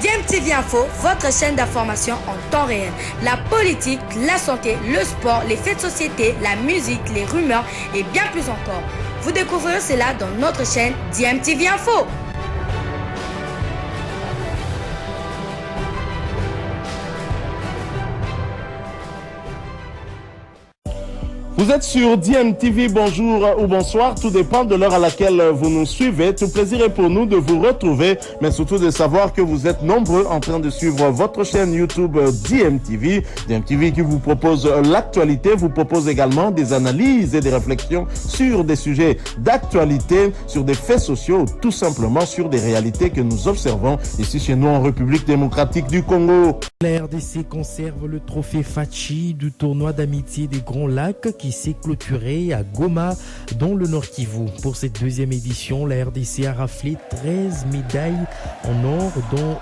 DMTV Info, votre chaîne d'information en temps réel. La politique, la santé, le sport, les faits de société, la musique, les rumeurs et bien plus encore. Vous découvrirez cela dans notre chaîne DMTV Info. Vous êtes sur DMTV, bonjour ou bonsoir, tout dépend de l'heure à laquelle vous nous suivez. Tout plaisir est pour nous de vous retrouver, mais surtout de savoir que vous êtes nombreux en train de suivre votre chaîne YouTube DMTV. DMTV qui vous propose l'actualité, vous propose également des analyses et des réflexions sur des sujets d'actualité, sur des faits sociaux, tout simplement sur des réalités que nous observons ici chez nous en République démocratique du Congo. La RDC conserve le trophée Fachi du tournoi d'amitié des Grands Lacs qui s'est clôturé à Goma dans le Nord Kivu. Pour cette deuxième édition, la RDC a raflé 13 médailles en or, dont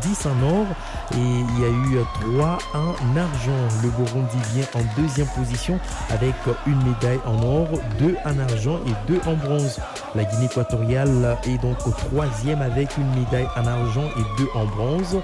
10 en or, et il y a eu 3 en argent. Le Burundi vient en deuxième position avec une médaille en or, 2 en argent et 2 en bronze. La Guinée équatoriale est donc au troisième avec une médaille en argent et 2 en bronze.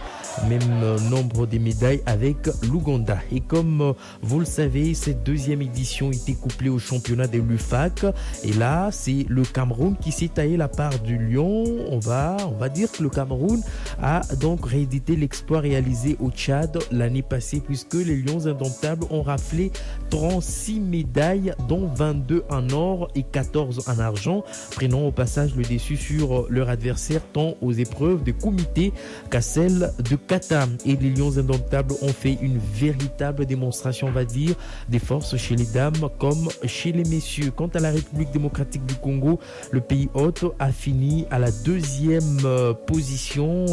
Même nombre de médailles avec l'Ouganda. Et comme vous le savez, cette deuxième édition était couplée au championnat de l'UFAC. Et là, c'est le Cameroun qui s'est taillé la part du lion. On va dire que le Cameroun a donc réédité l'exploit réalisé au Tchad l'année passée, puisque les Lions indomptables ont raflé 36 médailles, dont 22 en or et 14 en argent, prenant au passage le dessus sur leur adversaire tant aux épreuves de comité qu'à celles de kata. Et les Lions indomptables ont fait une véritable démonstration, on va dire, des forces chez les dames comme chez les messieurs. Quant à la République démocratique du Congo, le pays hôte a fini à la deuxième position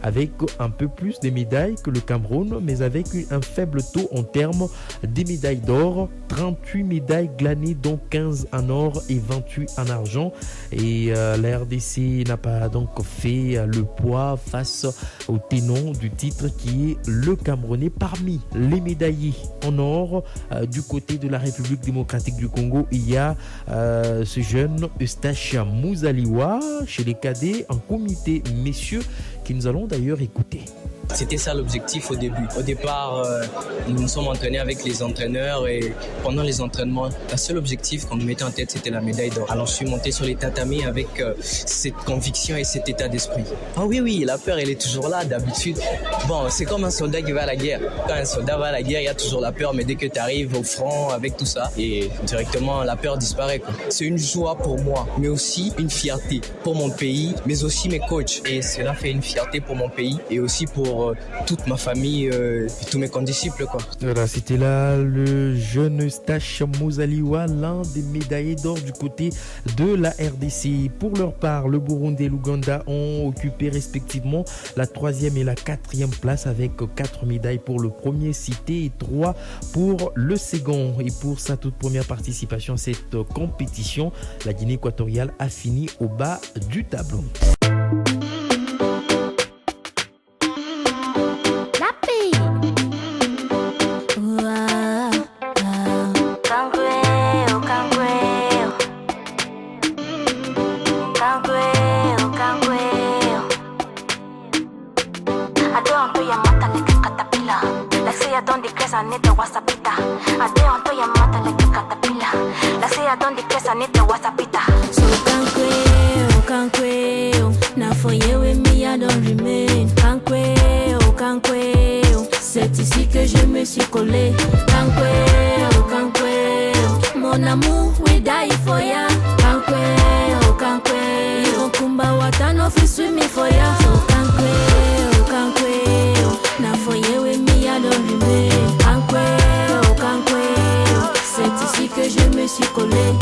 avec un peu plus de médailles que le Cameroun, mais avec un faible taux en termes des médailles d'or. 38 médailles glanées, dont 15 en or et 28 en argent. Et la RDC n'a pas donc fait le poids face au ténon du titre qui est le Camerounais. Parmi les médaillés en or du côté de la République démocratique du Congo, il y a ce jeune Eustache Mouzaliwa chez les cadets en comité messieurs que nous allons d'ailleurs écouter. C'était ça l'objectif au début. Au départ, nous nous sommes entraînés avec les entraîneurs et pendant les entraînements, le seul objectif qu'on nous mettait en tête, c'était la médaille d'or. Alors je suis monté sur les tatamis avec cette conviction et cet état d'esprit. Ah oui, la peur, elle est toujours là d'habitude. Bon, c'est comme un soldat qui va à la guerre. Quand un soldat va à la guerre, il y a toujours la peur, mais dès que tu arrives au front avec tout ça, et directement la peur disparaît, quoi. C'est une joie pour moi, mais aussi une fierté pour mon pays, mais aussi mes coachs. Et cela fait une fierté pour mon pays et aussi pour toute ma famille et tous mes condisciples, quoi. Voilà, c'était là le jeune Eustache Mouzaliwa, l'un des médaillés d'or du côté de la RDC. Pour leur part, le Burundi et l'Ouganda ont occupé respectivement la 3e et la 4e place avec 4 médailles pour le premier cité et 3 pour le second. Et pour sa toute première participation à cette compétition, la Guinée équatoriale a fini au bas du tableau. C'est ici que je me suis collé. Mon amour, we die for ya. Even kumba watano fi swim for ya. So now for you with me I don't remain. C'est ici que je me suis collé.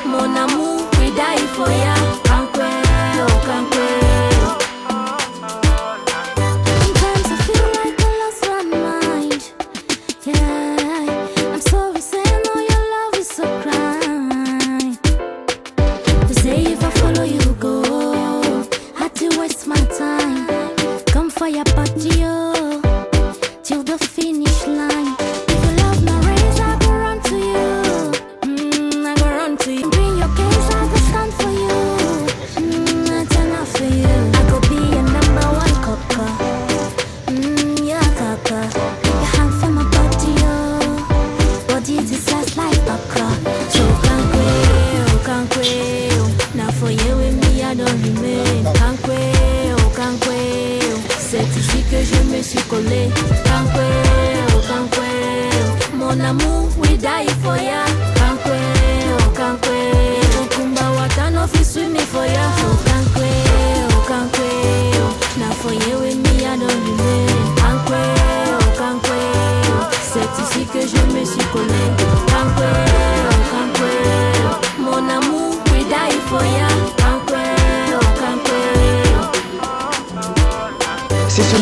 Mon amour, we die for ya.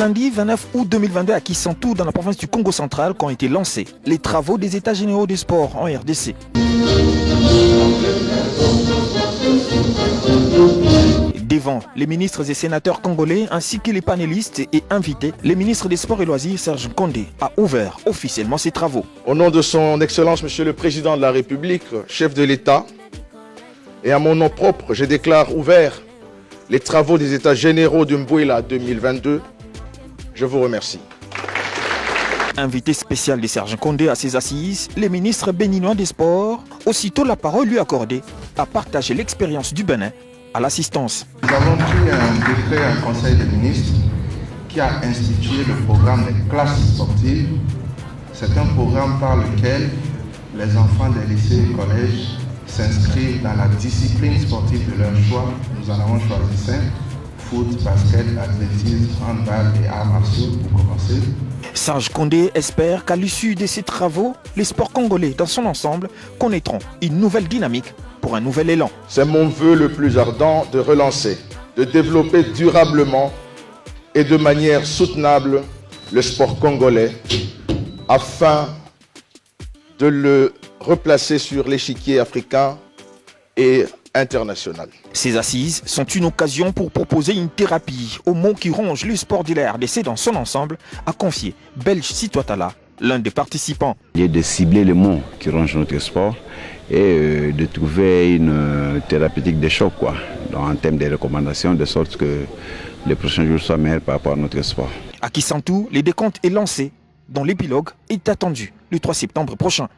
lundi 29 août 2022 à Kisantu, dans la province du Congo central, qu'ont été lancés les travaux des États généraux des sports en RDC. Devant les ministres et sénateurs congolais ainsi que les panélistes et invités, le ministre des Sports et Loisirs, Serge Kondé, a ouvert officiellement ses travaux. Au nom de son Excellence, Monsieur le Président de la République, chef de l'État, et à mon nom propre, je déclare ouvert les travaux des États généraux de Mbouila 2022. Je vous remercie. Invité spécial de Serge Kondé à ses assises, le ministre béninois des Sports, aussitôt la parole lui accordée, a partagé l'expérience du Bénin à l'assistance. Nous avons pris un décret en Conseil des ministres qui a institué le programme des classes sportives. C'est un programme par lequel les enfants des lycées et collèges s'inscrivent dans la discipline sportive de leur choix. Nous en avons choisi 5, foot, basket, athlétisme, handball et arts martiaux pour commencer. Serge Kondé espère qu'à l'issue de ces travaux, les sports congolais dans son ensemble connaîtront une nouvelle dynamique pour un nouvel élan. C'est mon vœu le plus ardent de relancer, de développer durablement et de manière soutenable le sport congolais afin de le replacer sur l'échiquier africain et international. Ces assises sont une occasion pour proposer une thérapie aux maux qui rongent le sport de la RDC dans son ensemble, a confié Belge Sitouatala, l'un des participants. Il est de cibler les maux qui rongent notre sport et de trouver une thérapeutique de choc en termes de recommandations, de sorte que les prochains jours soient meilleurs par rapport à notre sport. À Kisantu, les décomptes est lancé, dont l'épilogue est attendu le 3 septembre prochain.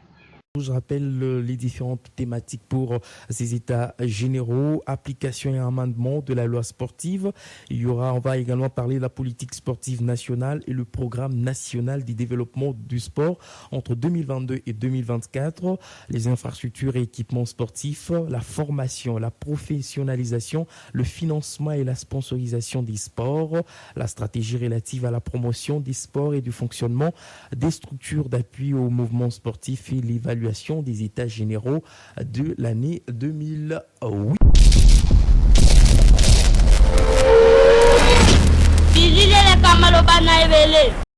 Je rappelle les différentes thématiques pour ces états généraux, application et amendement de la loi sportive. On va également parler de la politique sportive nationale et le programme national du développement du sport entre 2022 et 2024, les infrastructures et équipements sportifs, la formation, la professionnalisation, le financement et la sponsorisation des sports, la stratégie relative à la promotion des sports et du fonctionnement des structures d'appui au mouvement sportif et l'évaluation des états généraux de l'année 2008.